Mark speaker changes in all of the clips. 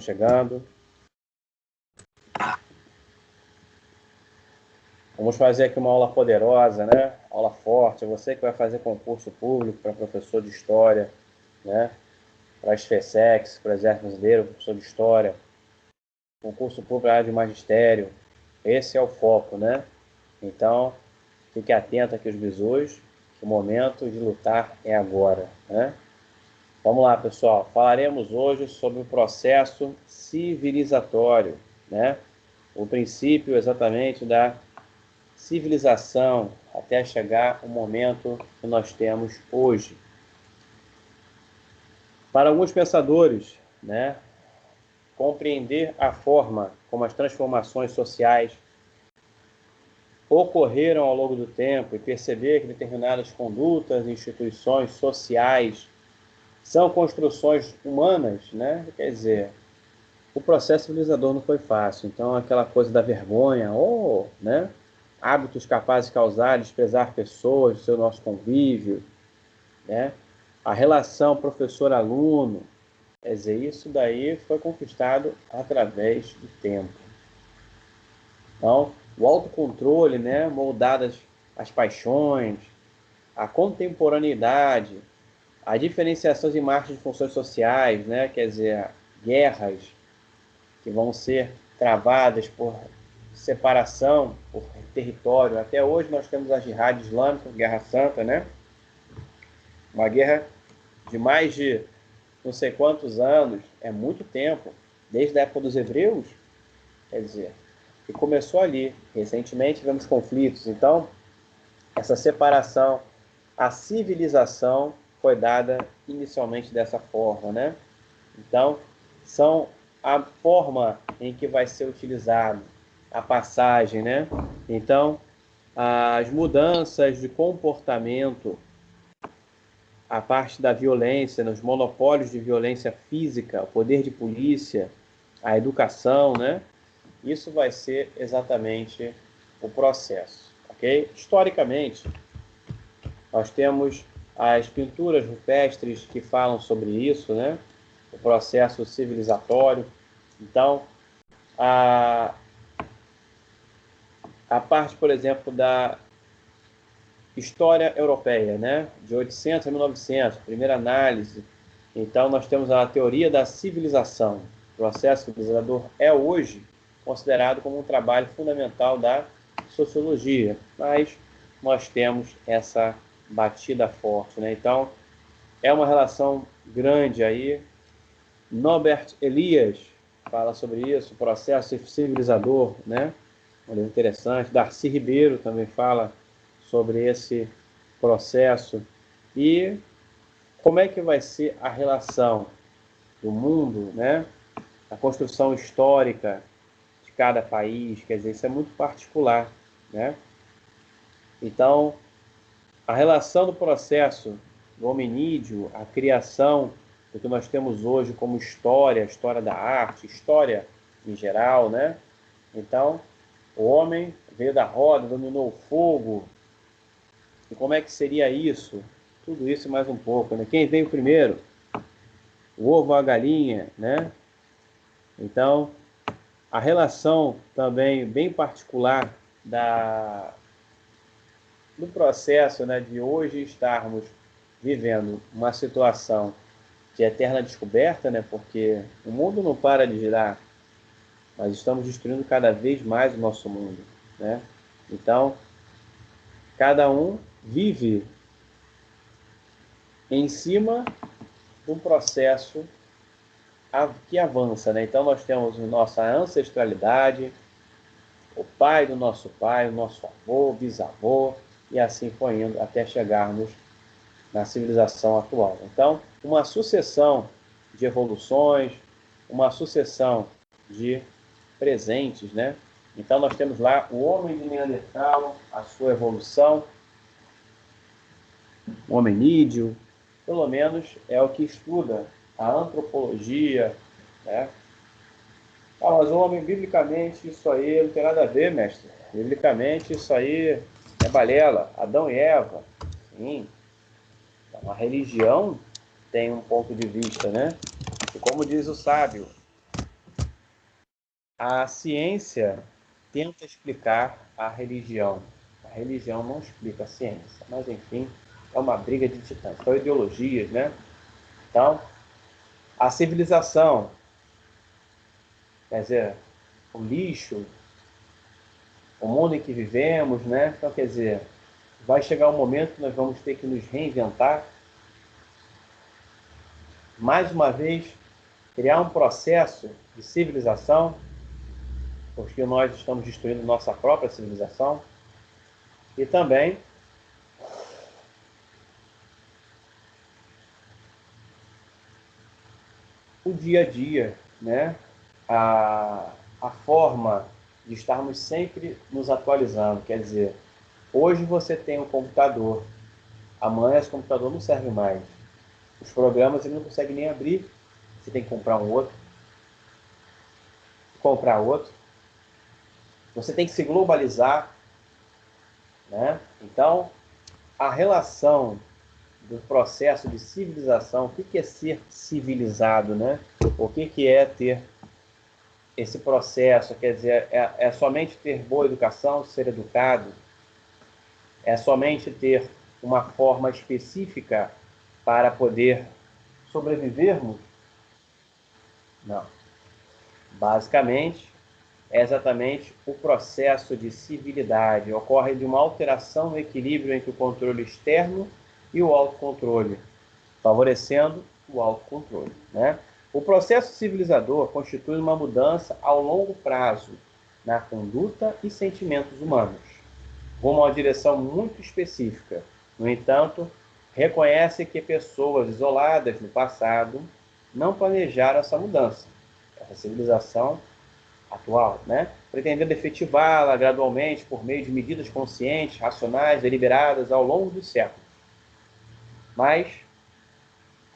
Speaker 1: chegando. Vamos fazer aqui uma aula poderosa, né? Aula forte. Você que vai fazer concurso público para professor de história, né? Para as FESEX, para o Exército Brasileiro, professor de história, concurso público para a área de magistério. Esse é o foco, né? Então, fique atento aqui aos bisus, que o momento de lutar é agora, né? Vamos lá, pessoal. Falaremos hoje sobre o processo civilizatório, né? O princípio exatamente da civilização até chegar o momento que nós temos hoje. Para alguns pensadores, né, compreender a forma como as transformações sociais ocorreram ao longo do tempo e perceber que determinadas condutas e instituições sociais são construções humanas, né? Quer dizer, o processo civilizador não foi fácil. Então, aquela coisa da vergonha, né? Hábitos capazes de causar, desprezar pessoas, do seu nosso convívio, né? A relação professor-aluno, quer dizer, isso daí foi conquistado através do tempo. Então, o autocontrole, né? Moldadas as paixões, a contemporaneidade, a diferenciação de marcas de funções sociais, né? Quer dizer, guerras que vão ser travadas por separação, por território. Até hoje nós temos a Jihad Islâmica, Guerra Santa, né? Uma guerra de mais de não sei quantos anos, é muito tempo, desde a época dos hebreus, quer dizer, que começou ali. Recentemente tivemos conflitos, então essa separação, a civilização foi dada inicialmente dessa forma, né? Então, são a forma em que vai ser utilizado a passagem, né? Então, as mudanças de comportamento, a parte da violência, nos monopólios de violência física, o poder de polícia, a educação, né? Isso vai ser exatamente o processo, ok? Historicamente, nós temos as pinturas rupestres que falam sobre isso, né? O processo civilizatório. Então, a parte, por exemplo, da história europeia, né? De 800 a 1900, primeira análise. Então, nós temos a teoria da civilização. O processo civilizador é hoje considerado como um trabalho fundamental da sociologia, mas nós temos essa batida forte, né? Então, é uma relação grande aí. Norbert Elias fala sobre isso, o processo civilizador, né? Um livro interessante. Darcy Ribeiro também fala sobre esse processo. E como é que vai ser a relação do mundo, né? A construção histórica de cada país, quer dizer, isso é muito particular, né? Então, a relação do processo do hominídeo, a criação do que nós temos hoje como história, história da arte, história em geral, né? Então, o homem veio da roda, dominou o fogo. E como é que seria isso? Tudo isso e mais um pouco, né? Quem veio primeiro? O ovo ou a galinha, né? Então, a relação também bem particular do processo, né, de hoje estarmos vivendo uma situação de eterna descoberta, né? Porque o mundo não para de girar, mas estamos destruindo cada vez mais o nosso mundo, né? Então, cada um vive em cima de um processo que avança, né? Então, nós temos nossa ancestralidade, o pai do nosso pai, o nosso avô, bisavô, e assim foi indo até chegarmos na civilização atual. Então, uma sucessão de evoluções, uma sucessão de presentes, né? Então, nós temos lá o homem de Neandertal, a sua evolução, o hominídeo, pelo menos é o que estuda a antropologia, né? Ah, mas o homem, biblicamente, isso aí não tem nada a ver, mestre. Biblicamente, isso aí é balela. Adão e Eva. Sim. Então, a religião tem um ponto de vista, né? E como diz o sábio, A ciência tenta explicar a religião. A religião não explica a ciência, mas enfim, é uma briga de titãs. São ideologias, né? Então, a civilização, quer dizer, o lixo, o mundo em que vivemos, né? Então, quer dizer, vai chegar um momento que nós vamos ter que nos reinventar, mais uma vez, criar um processo de civilização, porque nós estamos destruindo nossa própria civilização, e também o dia a dia, né? A forma de estarmos sempre nos atualizando. Quer dizer, hoje você tem um computador, amanhã esse computador não serve mais. Os programas ele não consegue nem abrir, você tem que comprar um outro, comprar outro. Você tem que se globalizar, né? Então, a relação do processo de civilização, o que é ser civilizado, né? O que é ter esse processo, quer dizer, é somente ter boa educação, ser educado, é somente ter uma forma específica para poder sobrevivermos? Não. Basicamente, é exatamente o processo de civilidade. Ocorre de uma alteração no equilíbrio entre o controle externo e o autocontrole, favorecendo o autocontrole, né? O processo civilizador constitui uma mudança ao longo prazo na conduta e sentimentos humanos, rumo a uma direção muito específica. No entanto, reconhece que pessoas isoladas no passado não planejaram essa mudança, essa civilização atual, né? Pretendendo efetivá-la gradualmente por meio de medidas conscientes, racionais, deliberadas ao longo dos séculos. Mas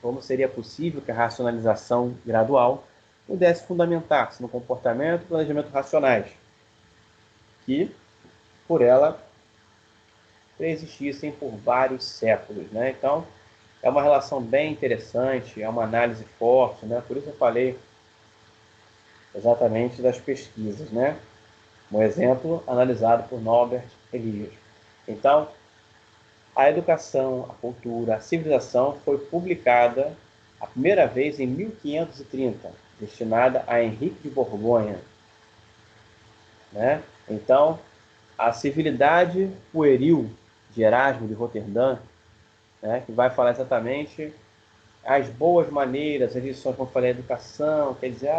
Speaker 1: como seria possível que a racionalização gradual pudesse fundamentar-se no comportamento e planejamento racionais, que, por ela, preexistissem por vários séculos, né? Então, é uma relação bem interessante, é uma análise forte, né? Por isso eu falei exatamente das pesquisas, né? Um exemplo analisado por Norbert Elias. Então, a educação, a cultura, a civilização foi publicada a primeira vez em 1530, destinada a Henrique de Borgonha, né? Então, a civilidade pueril de Erasmo de Roterdã, né, que vai falar exatamente as boas maneiras, as lições, como eu falei, a educação, quer dizer,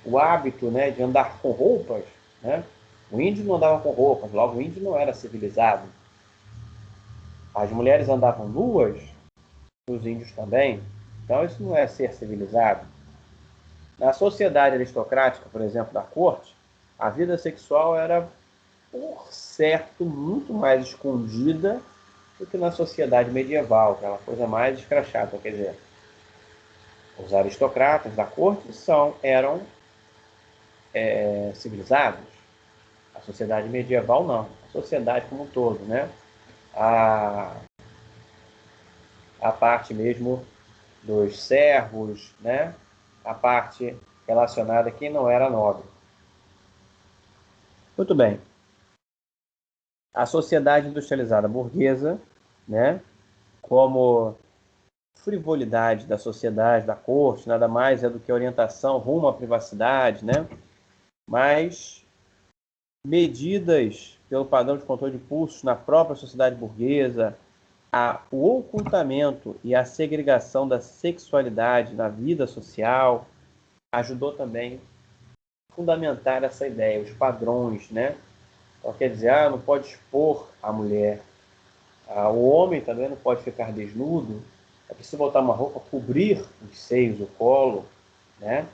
Speaker 1: o hábito, né, de andar com roupas, né? O índio não andava com roupas, logo o índio não era civilizado. As mulheres andavam nuas, os índios também. Então isso não é ser civilizado. Na sociedade aristocrática, por exemplo, da corte, a vida sexual era, por certo, muito mais escondida do que na sociedade medieval, aquela coisa mais escrachada. Quer dizer, os aristocratas da corte eram civilizados. A sociedade medieval não. A sociedade como um todo, né? A, a parte mesmo dos servos, né? A parte relacionada a quem não era nobre. Muito bem. A sociedade industrializada burguesa, né? Como frivolidade da sociedade, da corte, nada mais é do que orientação rumo à privacidade, né? Mas medidas pelo padrão de controle de pulsos na própria sociedade burguesa, o ocultamento e a segregação da sexualidade na vida social ajudou também a fundamentar essa ideia, os padrões, né? Então, quer dizer, não pode expor a mulher. O homem também não pode ficar desnudo. É preciso botar uma roupa, cobrir os seios, o colo, né?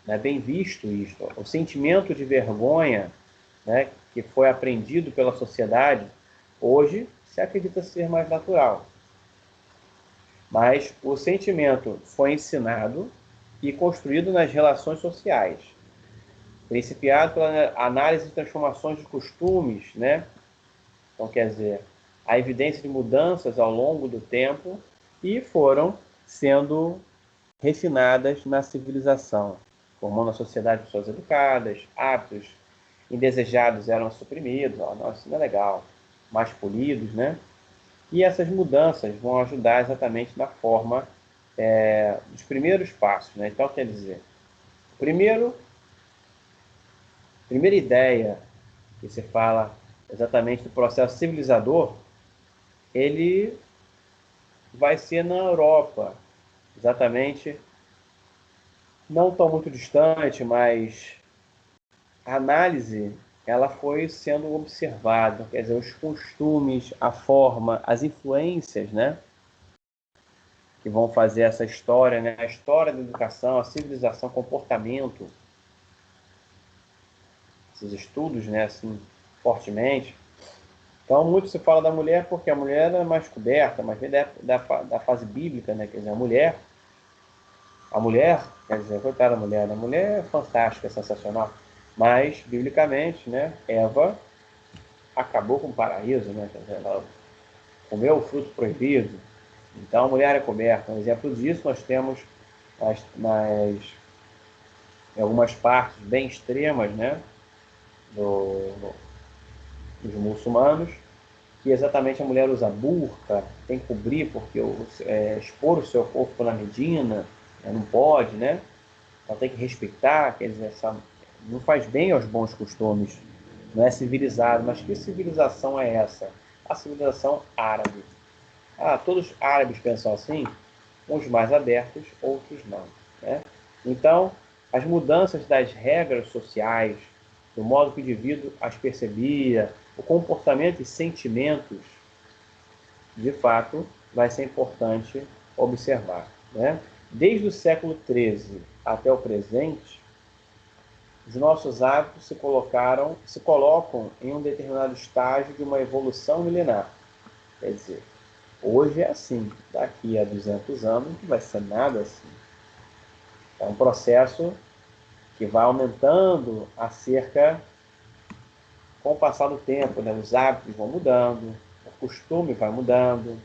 Speaker 1: Não é bem visto isto. O sentimento de vergonha, né, que foi aprendido pela sociedade, hoje se acredita ser mais natural. Mas o sentimento foi ensinado e construído nas relações sociais, principiado pela análise de transformações de costumes, né? Então, quer dizer, a evidência de mudanças ao longo do tempo, e foram sendo refinadas na civilização. formando uma sociedade de pessoas educadas, hábitos indesejados eram suprimidos, ó, nossa, isso não é legal, mais polidos, né? E essas mudanças vão ajudar exatamente na forma dos primeiros passos, né? Então, quer dizer, primeira ideia que se fala exatamente do processo civilizador, ele vai ser na Europa, exatamente, não tão muito distante, mas a análise ela foi sendo observada, quer dizer, os costumes, a forma, as influências, né, que vão fazer essa história, né, a história da educação, a civilização, comportamento, esses estudos, né, assim, fortemente. Então, muito se fala da mulher porque a mulher é mais coberta, mas vem da fase bíblica, né, quer dizer, a mulher, quer dizer, coitada da mulher, né? A mulher é fantástica, é sensacional, mas, biblicamente, né, Eva acabou com o paraíso, né? Quer dizer, ela comeu o fruto proibido, então a mulher é coberta. Um exemplo disso nós temos em algumas partes bem extremas, né, dos muçulmanos, que exatamente a mulher usa burca, tem que cobrir porque expor o seu corpo na Medina, né, não pode, né? Ela tem que respeitar, quer dizer, não faz bem aos bons costumes, não é civilizado. Mas que civilização é essa? A civilização árabe. Ah, todos os árabes pensam assim, uns mais abertos, outros não, né? Então, as mudanças das regras sociais, do modo que o indivíduo as percebia, o comportamento e sentimentos, de fato, vai ser importante observar, né? Desde o século XIII até o presente, os nossos hábitos se colocam em um determinado estágio de uma evolução milenar. Quer dizer, hoje é assim, daqui a 200 anos não vai ser nada assim. É um processo que vai aumentando com o passar do tempo, né? Os hábitos vão mudando, o costume vai mudando.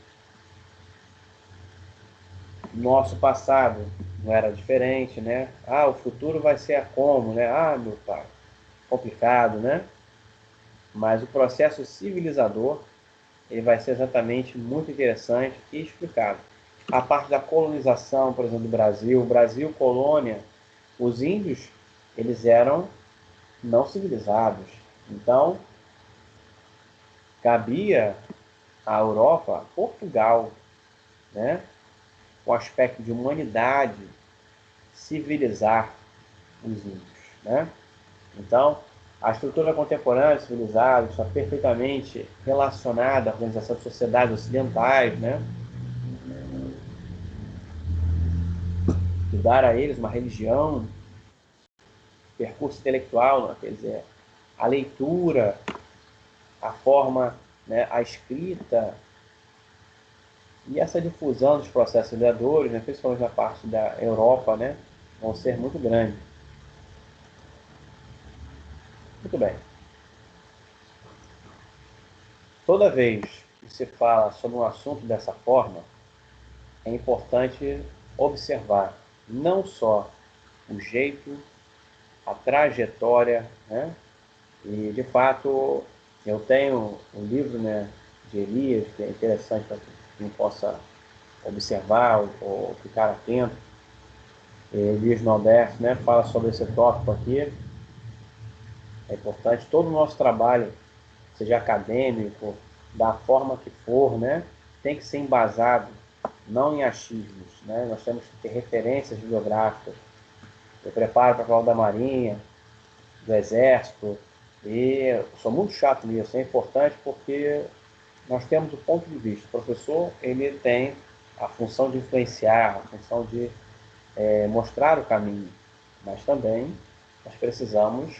Speaker 1: Nosso passado não era diferente, né? Ah, o futuro vai ser como, né? Ah, meu pai, complicado, né? Mas o processo civilizador ele vai ser exatamente muito interessante e explicado. A parte da colonização, por exemplo, do Brasil, o Brasil colônia, os índios, eles eram não civilizados. Então, cabia à Europa, Portugal, né, o aspecto de humanidade, civilizar os índios, né? Então, a estrutura contemporânea civilizada está perfeitamente relacionada à organização de sociedades ocidentais, né? De dar a eles uma religião, percurso intelectual, né? Quer dizer, a leitura, a forma, né, a escrita e essa difusão dos processos criadores, né, principalmente na parte da Europa, né, vão ser muito grandes. Muito bem. Toda vez que se fala sobre um assunto dessa forma, é importante observar não só o jeito, a trajetória, né? E, de fato, eu tenho um livro, né, de Elias, que é interessante para quem possa observar ou ficar atento. Elias Norberto, né, fala sobre esse tópico aqui. É importante todo o nosso trabalho, seja acadêmico, da forma que for, né, tem que ser embasado, não em achismos, né? Nós temos que ter referências bibliográficas. Eu preparo para a prova da Marinha, do Exército, e eu sou muito chato nisso. É importante porque nós temos o ponto de vista. O professor ele tem a função de influenciar, a função de mostrar o caminho, mas também nós precisamos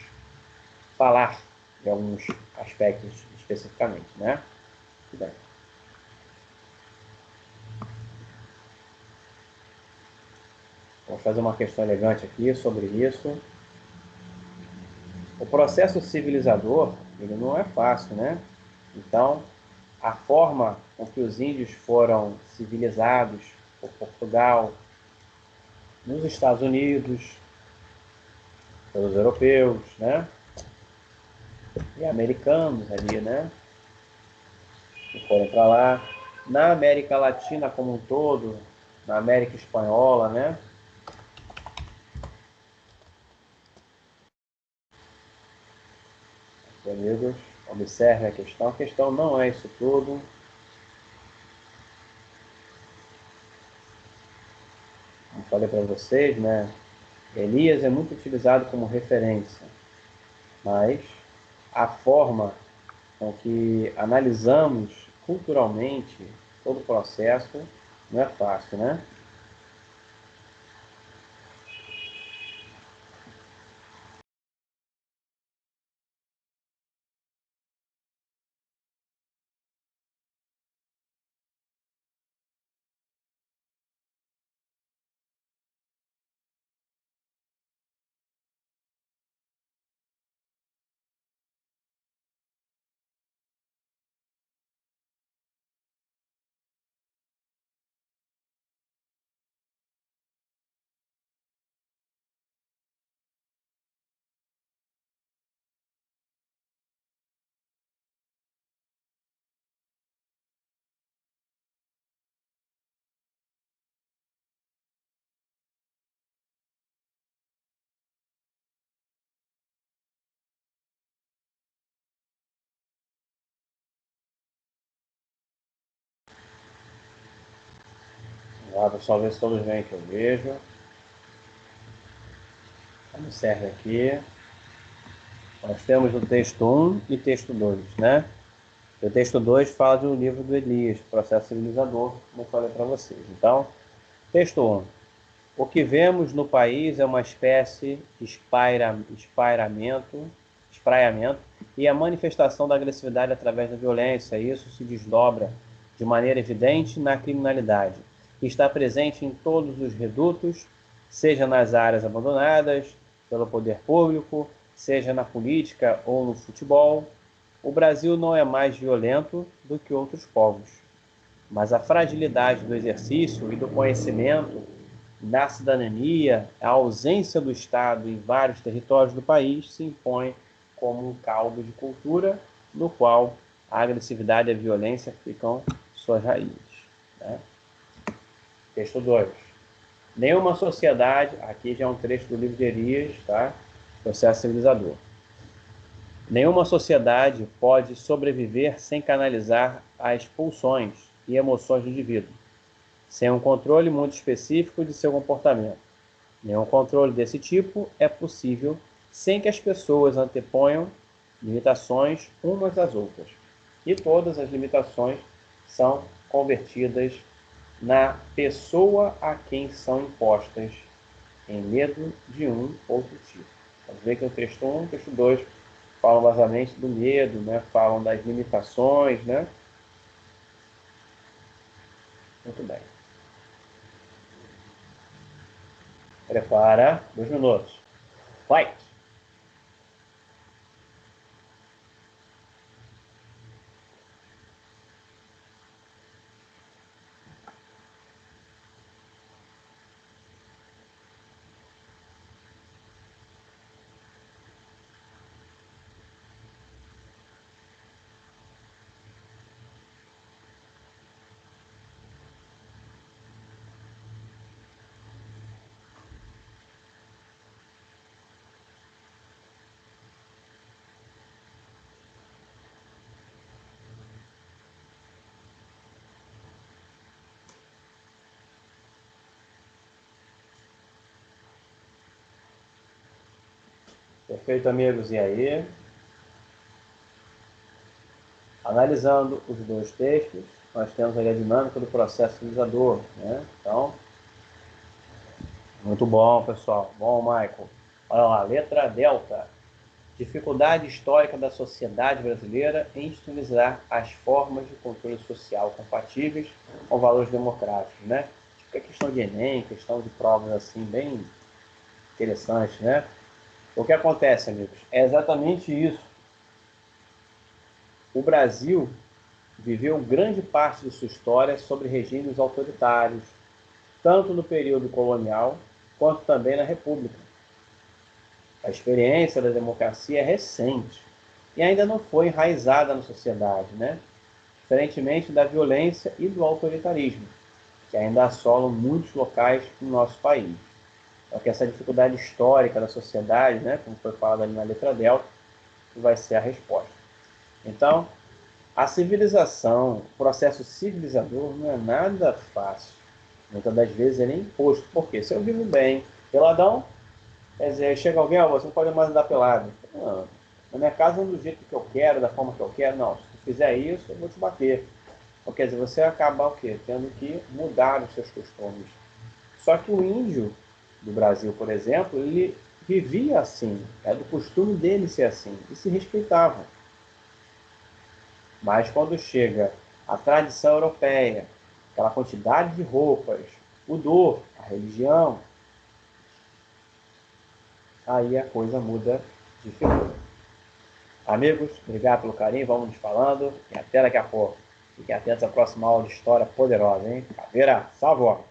Speaker 1: falar de alguns aspectos especificamente, né? Muito bem. Vamos fazer uma questão elegante aqui sobre isso. O processo civilizador, ele não é fácil, né? Então, a forma com que os índios foram civilizados por Portugal, nos Estados Unidos, pelos europeus, né? E americanos ali, né? Que foram para lá. Na América Latina como um todo, na América Espanhola, né? Amigos, observe a questão. A questão não é isso tudo. Como falei para vocês, né? Elias é muito utilizado como referência, mas a forma com que analisamos culturalmente todo o processo não é fácil, né? Lá, pessoal, ver se todos veem que eu vejo. Observe aqui. Nós temos o texto 1 e texto 2, né? O texto 2 fala de um livro do Elias, Processo Civilizador, como eu falei para vocês. Então, texto 1. O que vemos no país é uma espécie de espraiamento e a manifestação da agressividade através da violência. Isso se desdobra de maneira evidente na criminalidade, que está presente em todos os redutos, seja nas áreas abandonadas pelo poder público, seja na política ou no futebol. O Brasil não é mais violento do que outros povos, mas a fragilidade do exercício e do conhecimento na cidadania, a ausência do Estado em vários territórios do país se impõe como um caldo de cultura no qual a agressividade e a violência ficam suas raízes, né? Texto 2. Nenhuma sociedade, aqui já é um trecho do livro de Elias, tá? Processo Civilizador. Nenhuma sociedade pode sobreviver sem canalizar as pulsões e emoções do indivíduo, sem um controle muito específico de seu comportamento. Nenhum controle desse tipo é possível sem que as pessoas anteponham limitações umas às outras. E todas as limitações são convertidas na pessoa a quem são impostas, em medo de um outro tipo. Pode ver que o texto 1 e o texto 2 falam basicamente do medo, né? Falam das limitações, né? Muito bem. Prepara, 2 minutos. Fight! Perfeito, amigos. E aí? Analisando os dois textos, nós temos ali a dinâmica do processo civilizador, né? Então, muito bom, pessoal. Bom, Michael. Olha lá, letra delta. Dificuldade histórica da sociedade brasileira em institucionalizar as formas de controle social compatíveis com valores democráticos, né? Tipo, é questão de Enem, questão de provas assim, bem interessantes, né? O que acontece, amigos? É exatamente isso. O Brasil viveu grande parte de sua história sobre regimes autoritários, tanto no período colonial quanto também na República. A experiência da democracia é recente e ainda não foi enraizada na sociedade, né? Diferentemente da violência e do autoritarismo, que ainda assolam muitos locais no nosso país. Então, que essa dificuldade histórica da sociedade, né, como foi falado ali na letra delta, vai ser a resposta. Então, a civilização, o processo civilizador não é nada fácil. Muitas das vezes ele é imposto. Por quê? Se eu vivo bem, peladão, quer dizer, chega alguém, ó, você não pode mais andar pelado. Não, na minha casa ando do jeito que eu quero, da forma que eu quero. Não, se tu fizer isso, eu vou te bater. Então, quer dizer, você acaba o quê? Tendo que mudar os seus costumes. Só que o índio do Brasil, por exemplo, ele vivia assim, é do costume dele ser assim, e se respeitava. Mas quando chega a tradição europeia, aquela quantidade de roupas, pudor, a religião, aí a coisa muda de figura. Amigos, obrigado pelo carinho, vamos nos falando e até daqui a pouco. Fiquem atentos à próxima aula de História Poderosa, hein? Caveira, salve!